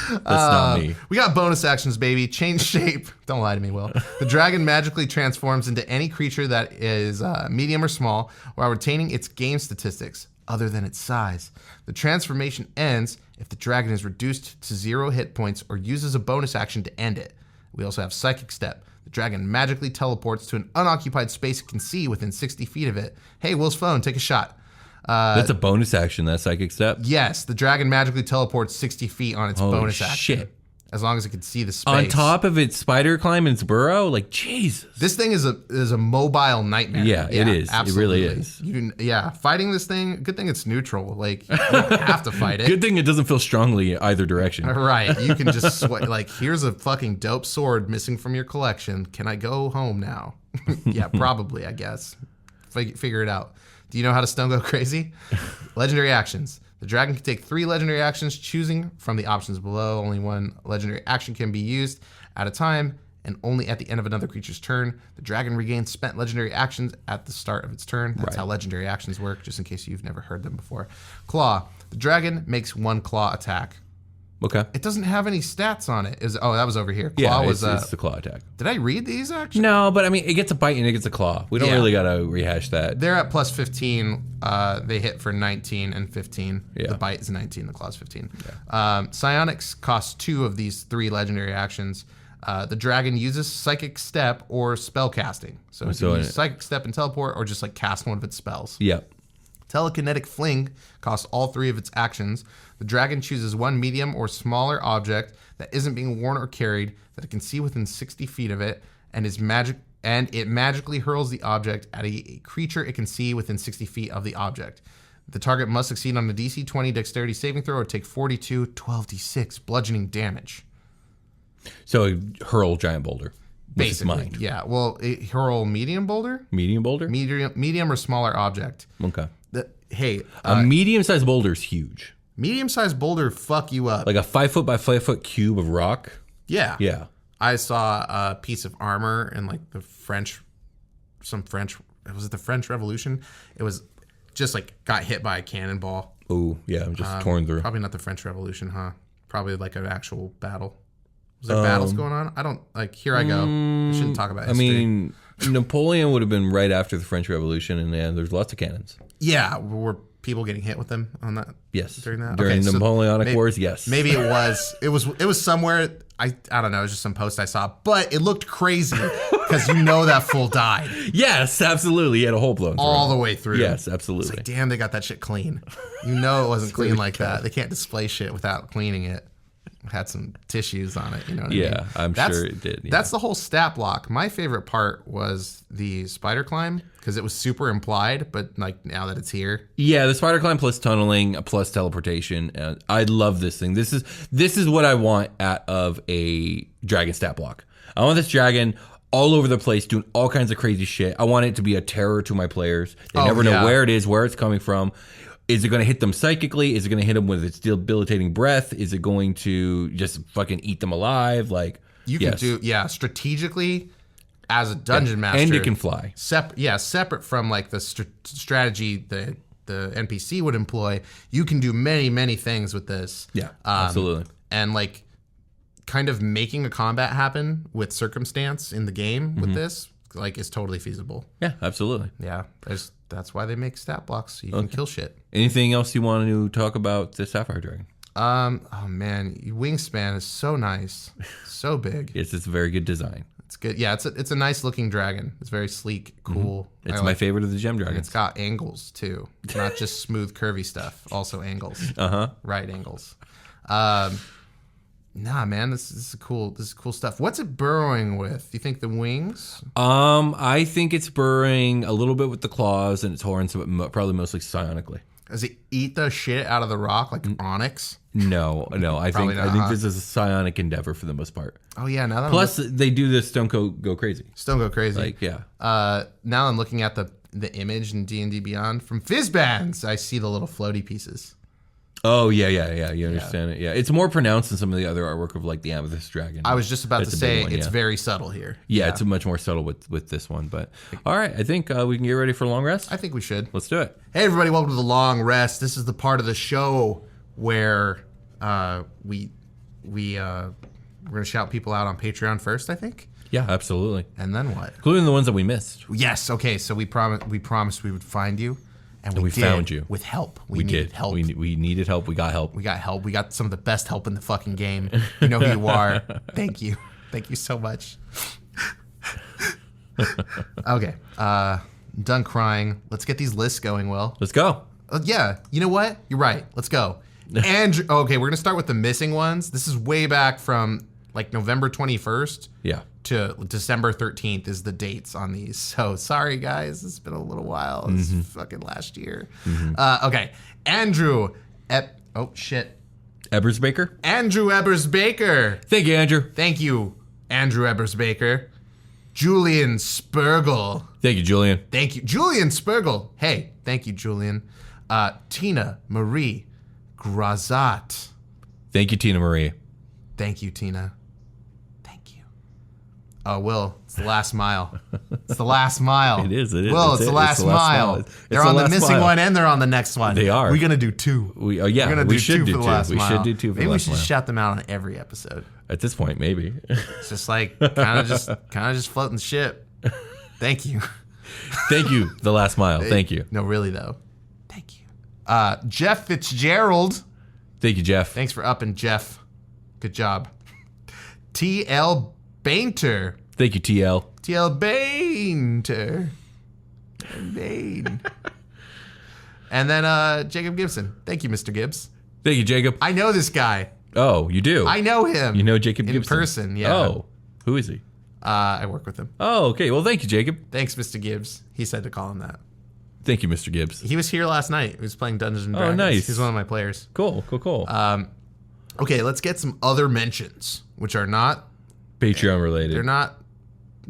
That's not me. We got bonus actions, baby. Change shape. Don't lie to me, Will. The dragon magically transforms into any creature that is medium or small while retaining its game statistics other than its size. The transformation ends if the dragon is reduced to 0 hit points or uses a bonus action to end it. We also have Psychic Step. The dragon magically teleports to an unoccupied space it can see within 60 feet of it. Hey, Will's phone, take a shot. That's a bonus action, that Psychic Step? Yes, the dragon magically teleports 60 feet on its Holy bonus action. shit. As long as it can see the space. On top of its spider climb and its burrow? Like, Jesus. This thing is a mobile nightmare. Yeah, it is. Absolutely. It really is. Fighting this thing, good thing it's neutral. Like, you don't have to fight it. Good thing it doesn't feel strongly either direction. Right. You can just sweat. Like, here's a fucking dope sword missing from your collection. Can I go home now? Yeah, probably, I guess. Figure it out. Do you know how to stone go crazy? Legendary actions. The dragon can take 3 legendary actions, choosing from the options below. Only 1 legendary action can be used at a time, and only at the end of another creature's turn. The dragon regains spent legendary actions at the start of its turn. That's how legendary actions work, just in case you've never heard them before. Claw. The dragon makes 1 claw attack. Okay. It doesn't have any stats on it. That was over here. Claw it's the claw attack. Did I read these actually? No, but I mean, it gets a bite and it gets a claw. We don't really got to rehash that. They're at plus 15. They hit for 19 and 15. Yeah. The bite is 19, the claw is 15. Yeah. Psionics costs 2 of these 3 legendary actions. The dragon uses Psychic Step or spell casting. So it can use Psychic Step and teleport or just like cast one of its spells. Yep. Telekinetic Fling costs all 3 of its actions. The dragon chooses 1 medium or smaller object that isn't being worn or carried that it can see within 60 feet of it, and it magically hurls the object at a creature it can see within 60 feet of the object. The target must succeed on a DC 20 dexterity saving throw or take 42 12d6 bludgeoning damage. So hurl giant boulder. Basically, yeah. Well, hurl medium boulder? Medium boulder? Medium or smaller object. Okay. A medium-sized boulder is huge. Medium-sized boulder fuck you up. Like a 5 foot by 5 foot cube of rock. Yeah. Yeah. I saw a piece of armor in like the French, was it the French Revolution? It was just like got hit by a cannonball. Oh, yeah, just torn through. Probably not the French Revolution, huh? Probably like an actual battle. Was there battles going on? I don't, like, here I go. I shouldn't talk about history. I mean, Napoleon would have been right after the French Revolution, and there's lots of cannons. Yeah, were people getting hit with them on that? Yes. During that? During the Napoleonic Wars, yes. Maybe it was somewhere, I don't know, it was just some post I saw, but it looked crazy because that fool died. Yes, absolutely. He had a hole blown through. All the way through. Yes, absolutely. It's like, damn, they got that shit clean. It wasn't clean like that. They can't display shit without cleaning it. It had some tissues on it, you know what I mean? Yeah, I'm sure it did. Yeah. That's the whole stat block. My favorite part was the spider climb because it was super implied, but like now that it's here. Yeah, the spider climb plus tunneling plus teleportation. I love this thing. This is what I want out of a dragon stat block. I want this dragon all over the place doing all kinds of crazy shit. I want it to be a terror to my players. They never know where it is, where it's coming from. Is it going to hit them psychically? Is it going to hit them with its debilitating breath? Is it going to just fucking eat them alive? Like, you can do, strategically as a dungeon master. And it can fly. Separate from like the strategy the NPC would employ, you can do many, many things with this. Yeah, absolutely. And like kind of making a combat happen with circumstance in the game with this, like, is totally feasible. Yeah, absolutely. Yeah, that's why they make stat blocks, so you can kill shit. Anything else you want to talk about the Sapphire Dragon? Oh man, wingspan is so nice, so big. Yes, it's a very good design. It's good. Yeah, it's a nice looking dragon. It's very sleek, cool. It's my favorite of the gem dragons. And it's got angles too. It's not just smooth, curvy stuff. Also angles. Right angles. Nah, man, this is cool stuff. What's it burrowing with? Do you think the wings? I think it's burrowing a little bit with the claws and its horns, but probably mostly psionically. Does it eat the shit out of the rock like onyx? No. I think this is a psionic endeavor for the most part. Oh yeah, now that plus they do this Stone go crazy. Stone go crazy. Like, yeah. Now I'm looking at the image in D&D Beyond from Fizban's. I see the little floaty pieces. Oh, yeah. You understand it. Yeah. It's more pronounced than some of the other artwork of like the Amethyst Dragon. I was just about That's to a big say one, it's yeah. very subtle here. Yeah, it's much more subtle with this one. But all right, I think we can get ready for a long rest. I think we should. Let's do it. Hey, everybody, welcome to the long rest. This is the part of the show where we're gonna shout people out on Patreon first, I think, Yeah, absolutely. and then what? Including the ones that we missed. Yes. Okay. So we promised we would find you, and we did found you. with help. We needed did. help. We needed help. We got help. We got help. We got some of the best help in the fucking game. You know who you are. Thank you. Thank you so much. Okay. Done crying. Let's get these lists going, Will. Let's go. Yeah. You know what? You're right. Let's go. Andrew. Okay, we're going to start with the missing ones. This is way back from like November 21st Yeah. to December 13th is the dates on these. So sorry, guys. It's been a little while. It's fucking last year. Okay. Andrew. Oh, shit. Ebersbaker. Andrew Ebersbaker. Thank you, Andrew. Thank you, Andrew Ebersbaker. Julian Spurgle. Thank you, Julian. Thank you. Julian Spurgle. Hey, thank you, Julian. Tina Marie Grazat. Thank you, Tina Marie. Thank you, Tina. Thank you. Oh, Will, it's the last mile. It's the last mile. It is. Will, That's it's it. the last mile. It's They're the on the last missing mile. one and they're on the next one. They are. We're going to do two. We We're gonna we do should two do for the two. last We mile. should do two for Maybe the we last should mile. shout them out on every episode. At this point, maybe. It's just like kind of just floating the ship. Thank you. Thank you, the last mile. Thank you. No, really though. Thank you. Jeff Fitzgerald. Thank you, Jeff. Thanks for upping, Jeff. Good job. TL Bainter. Thank you, TL. TL Bainter. Bain. And then Jacob Gibson. Thank you, Mr. Gibbs. Thank you, Jacob. I know this guy. Oh, you do? I know him. You know Jacob in Gibson? person, yeah. Oh, who is he? I work with him. Oh, okay. Well, thank you, Jacob. Thanks, Mr. Gibbs. He said to call him that. Thank you, Mr. Gibbs. He was here last night. He was playing Dungeons and Dragons. nice. He's one of my players. Cool. Okay, let's get some other mentions, which are not, Patreon related. they're not,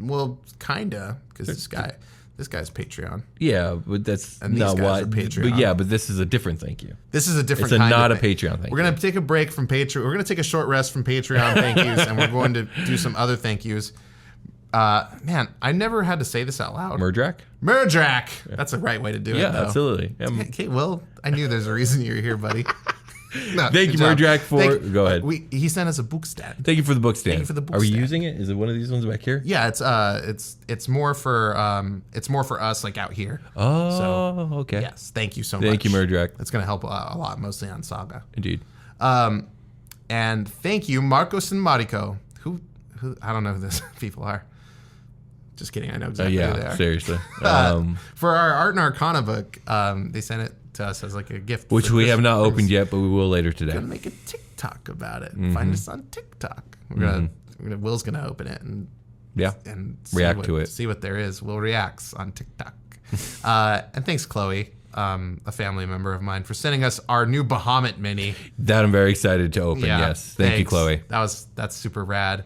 well, kinda, because this guy's Patreon. Yeah, but that's And these not guys why. are Patreon. But yeah, but this is a different thank you. This is a different It's kind not of a Patreon thing. We're going to take a break from Patreon. We're going to take a short rest from Patreon thank yous, and we're going to do some other thank yous. Man, I never had to say this out loud. Murdrak? Murdrak. That's the right way to do it, Yeah, though. absolutely. Okay, well, I knew there's a reason you're here, buddy. No, Thank good you, job. Murdrak, for... Go ahead. He sent us a book stand. Thank you for the book stand. Thank you for the book Are we stand. using it? Is it one of these ones back here? Yeah, it's more for us like out here. Oh, okay. Yes, thank you so much. Thank you, Murdrak. That's gonna help a lot, mostly on Saga. Indeed. And thank you, Marcos and Mariko. Who I don't know who these people are. Just kidding. I know exactly who they Yeah, are. seriously. For our Art and Arcana book, they sent it to us as like a gift, Which for we have not Christmas. opened yet, but we will later today. We're gonna make a TikTok about it. Mm-hmm. Find us on TikTok. We're gonna Will's gonna open it and Yeah. see React to it. See what there is. Will reacts on TikTok. And thanks, Chloe, a family member of mine, for sending us our new Bahamut mini. That I'm very excited to open. Yeah, Yes. Thank you, thanks. Chloe. That's super rad.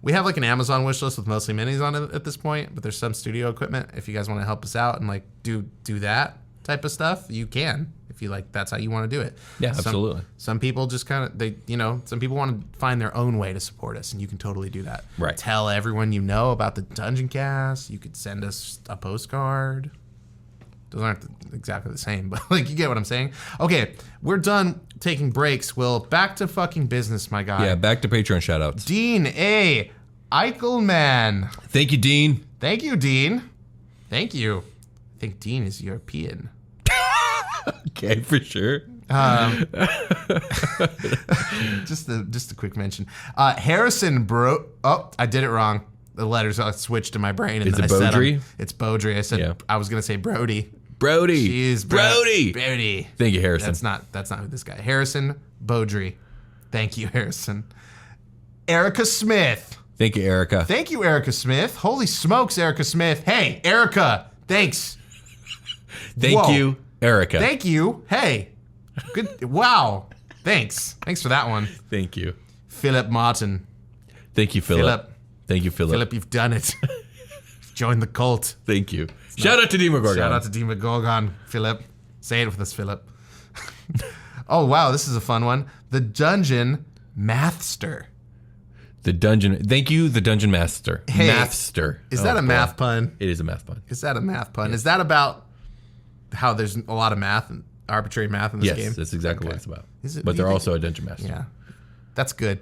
We have like an Amazon wish list with mostly minis on it at this point, but there's some studio equipment. If you guys want to help us out and like do that type of stuff, you can. If you like, that's how you want to do it. Yeah, absolutely. Some people just kind of some people want to find their own way to support us, and you can totally do that. Right. Tell everyone you know about the Dungeoncast. You could send us a postcard. Those aren't exactly the same, but like you get what I'm saying. Okay, we're done taking breaks. Will, back to fucking business, my guy. Yeah, back to Patreon shoutouts. Dean A. Eichelman. Thank you, Dean. Thank you, Dean. Thank you. I think Dean is European. Okay, for sure. Just a quick mention. Harrison Oh, I did it wrong. The letters switched in my brain. And Is then it I said Beaudry? It's Beaudry. I said Yeah. I was gonna say Brody. Brody. Jeez, Brody. Brody. Thank you, Harrison. That's not who this guy. Harrison Beaudry. Thank you, Harrison. Erica Smith. Thank you, Erica. Thank you, Erica Smith. Holy smokes, Erica Smith. Hey, Erica. Thanks. Thank Whoa. you, Erica. Thank you. Hey. Good. Wow. Thanks. Thanks for that one. Thank you. Philip Martin. Thank you, Philip. Philip. Thank you, Philip. Philip, you've done it. You've joined the cult. Thank you. Shout out to Demogorgon. Shout out to Demogorgon, Philip. Say it with us, Philip. Oh, wow, this is a fun one. The Dungeon Mathster. The dungeon. Thank you, the Dungeon Master. Hey, Mathster. Is that a math pun? It is a math pun. Is that a math pun? Is that about how there's a lot of math and arbitrary math in this game? Yes, that's exactly what it's about. Is it- But do they're you also a dungeon master. Yeah, that's good.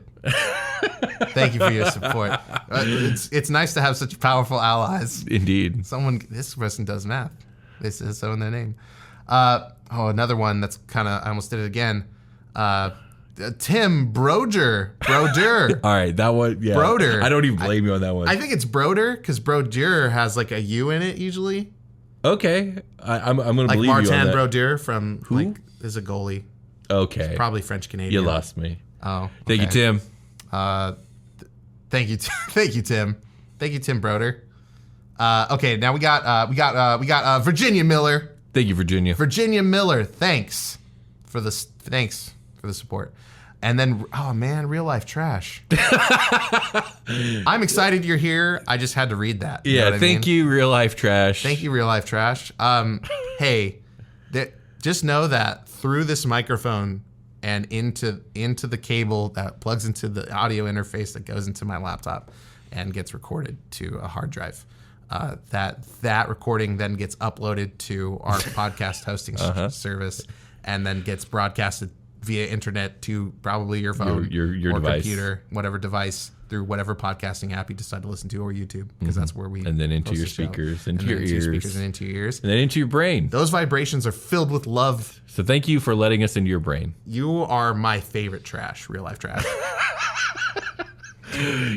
Thank you for your support. It's nice to have such powerful allies. Indeed. This person does math. They says so in their name. Another one that's kind of, I almost did it again. Tim Broder. All right, that one, yeah. Broder. I don't even blame you on that one. I think it's Broder because Broder has like a U in it usually. Okay, I'm going to Like believe you on Martin that. Broder from like is a goalie. Okay. Probably French Canadian. You lost me. Oh, Thank you, okay. Tim. Thank you, thank you, Tim. Thank you, Tim Broder. Okay, now we got Virginia Miller. Thank you, Virginia. Virginia Miller, thanks for the support. And then, oh man, real life trash. I'm excited you're here. I just had to read that. You know what I thank mean? you, real life trash. Thank you, real life trash. Hey, just know that through this microphone and into the cable that plugs into the audio interface that goes into my laptop and gets recorded to a hard drive. That recording then gets uploaded to our podcast hosting service and then gets broadcasted via internet to probably your phone, your or device, computer, whatever device, through whatever podcasting app you decide to listen to, or YouTube, because that's where we and then into host your the show. speakers, and into your ears, speakers, and into your ears, and then into your brain. Those vibrations are filled with love. So thank you for letting us into your brain. You are my favorite trash, real life trash.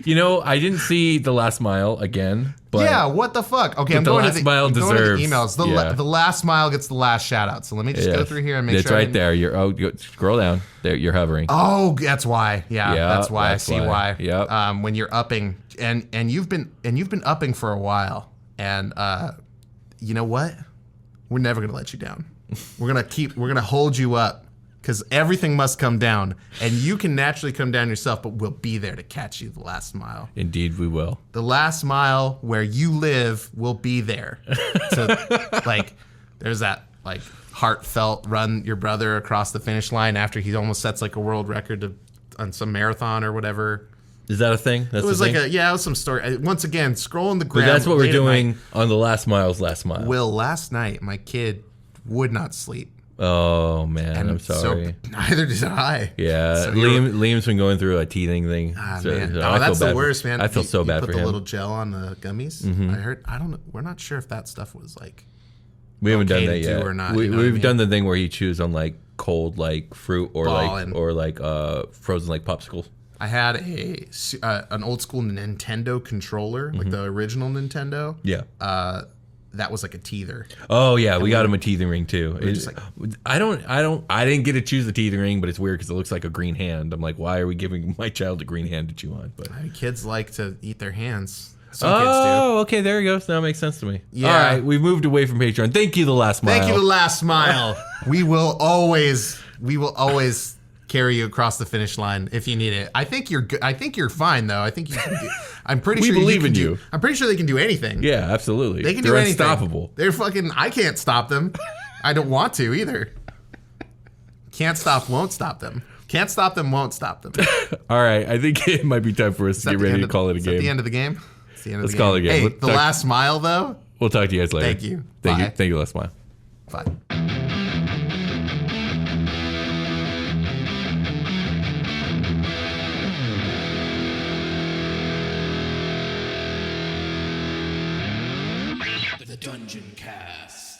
You know, I didn't see The Last Mile again. But yeah, what the fuck? Okay, I'm The going Last to the, Mile I'm going to the deserves- emails. yeah. The Last Mile gets the last shout out. So let me just go Yes. through here and make it's sure. right there. Scroll down. There, you're hovering. Oh, that's why. Yeah, Yeah, that's why. that's I see why. Yep. When you're upping, and you've been upping for a while, and you know what? We're never gonna let you down. We're gonna hold you up. Because everything must come down, and you can naturally come down yourself, but we'll be there to catch you the last mile. Indeed, we will. The last mile where you live will be there. To, like, there's that like heartfelt run your brother across the finish line after he almost sets like a world record on some marathon or whatever. Is that a thing? That's It was a like thing? it was some story. Once again, scrolling the But gram. that's what late we're at doing night. on The Last Mile's Last Mile. Will, last night my kid would not sleep. Oh man, And I'm sorry. So neither did I. Yeah, So you're- Liam's been going through a teething thing. Ah, So- man. so Oh, I feel that's the bad worst, man. I feel so bad you for put him. the little gel on the gummies. I heard. I don't know. We're not sure if that stuff was like. We haven't okay done that to do yet. or not, you know what I We've mean? done the thing where he chews on like cold like fruit or Ballin'. like frozen like popsicles. I had an old school Nintendo controller, like the original Nintendo. Yeah. That was like a teether. Oh yeah, we got him a teething ring too. just like- I didn't get to choose the teething ring, but it's weird because it looks like a green hand. I'm like, why are we giving my child a green hand to chew on? But I mean, kids like to eat their hands. Some kids oh, okay, there you go. So now it makes sense to me. Yeah. All right, we've moved away from Patreon. Thank you, The Last do. Mile. Thank you, the last mile. we will always carry you across the finish line if you need it. I think you're good. I think you're fine though. I think you can do. I'm pretty We sure believe can in do- you. I'm pretty sure they can do anything. Yeah, absolutely. They can They're do anything. unstoppable. They're fucking. I can't stop them. I don't want to either. Can't stop, won't stop them. Can't stop them, won't stop them. All right, I think it might be time for us Is to that get the ready end to of- call it a is that game. the end of the game? It's the end Let's of the call game. it a game. Hey, the last mile though. We'll talk to you guys later. Thank you. Thank Bye. you. Thank you, Last Mile. Fine. The Dungeoncast.